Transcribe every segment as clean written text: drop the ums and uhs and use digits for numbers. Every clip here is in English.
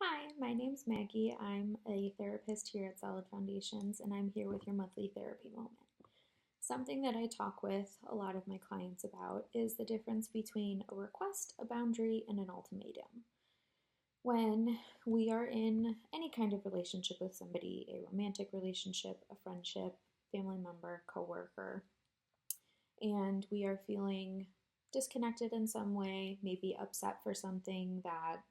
Hi, my name's Maggie. I'm a therapist here at Solid Foundations, and I'm here with your monthly therapy moment. Something that I talk with a lot of my clients about is the difference between a request, a boundary, and an ultimatum. When we are in any kind of relationship with somebody, a romantic relationship, a friendship, family member, coworker, and we are feeling disconnected in some way, maybe upset for something that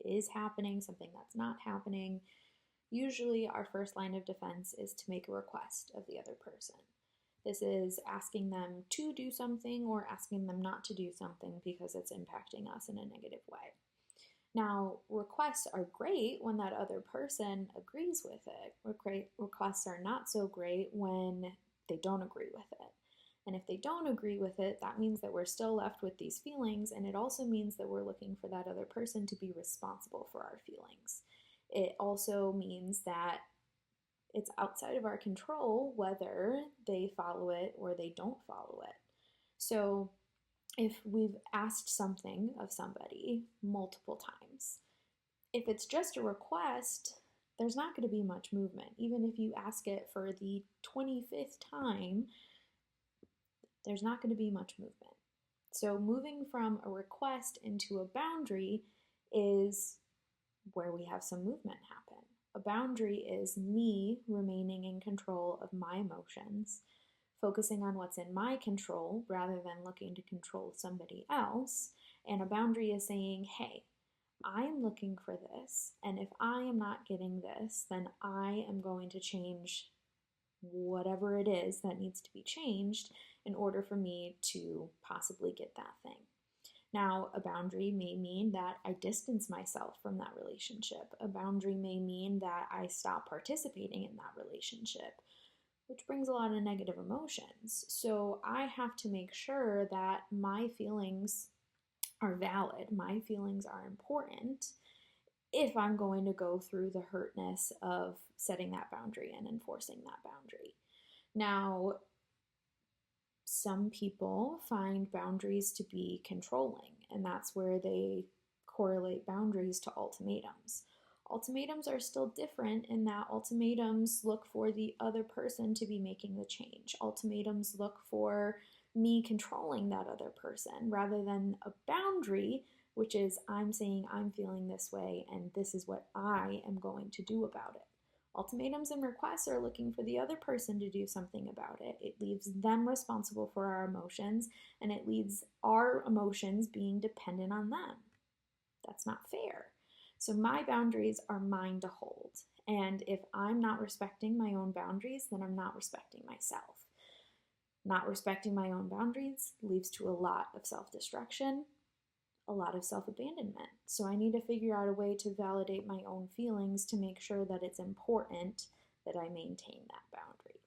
is happening, something that's not happening, usually our first line of defense is to make a request of the other person. This is asking them to do something or asking them not to do something because it's impacting us in a negative way. Now, requests are great when that other person agrees with it. Requests are not so great when they don't agree with it. And if they don't agree with it, that means that we're still left with these feelings, and it also means that we're looking for that other person to be responsible for our feelings. It also means that it's outside of our control whether they follow it or they don't follow it. So, if we've asked something of somebody multiple times, if it's just a request, there's not going to be much movement. Even if you ask it for the 25th time, there's not going to be much movement. So, moving from a request into a boundary is where we have some movement happen. A boundary is me remaining in control of my emotions, focusing on what's in my control rather than looking to control somebody else. And a boundary is saying, hey, I'm looking for this, and if I am not getting this, then I am going to change whatever it is that needs to be changed in order for me to possibly get that thing. Now, a boundary may mean that I distance myself from that relationship. A boundary may mean that I stop participating in that relationship, which brings a lot of negative emotions. So I have to make sure that my feelings are valid, my feelings are important if I'm going to go through the hurtness of setting that boundary and enforcing that boundary. Now, some people find boundaries to be controlling, and that's where they correlate boundaries to ultimatums. Ultimatums are still different in that ultimatums look for the other person to be making the change. Ultimatums look for me controlling that other person rather than a boundary, which is I'm saying I'm feeling this way and this is what I am going to do about it. Ultimatums and requests are looking for the other person to do something about it. It leaves them responsible for our emotions, and it leaves our emotions being dependent on them. That's not fair. So my boundaries are mine to hold. And if I'm not respecting my own boundaries, then I'm not respecting myself. Not respecting my own boundaries leads to a lot of self-destruction, a lot of self-abandonment. So I need to figure out a way to validate my own feelings to make sure that it's important that I maintain that boundary.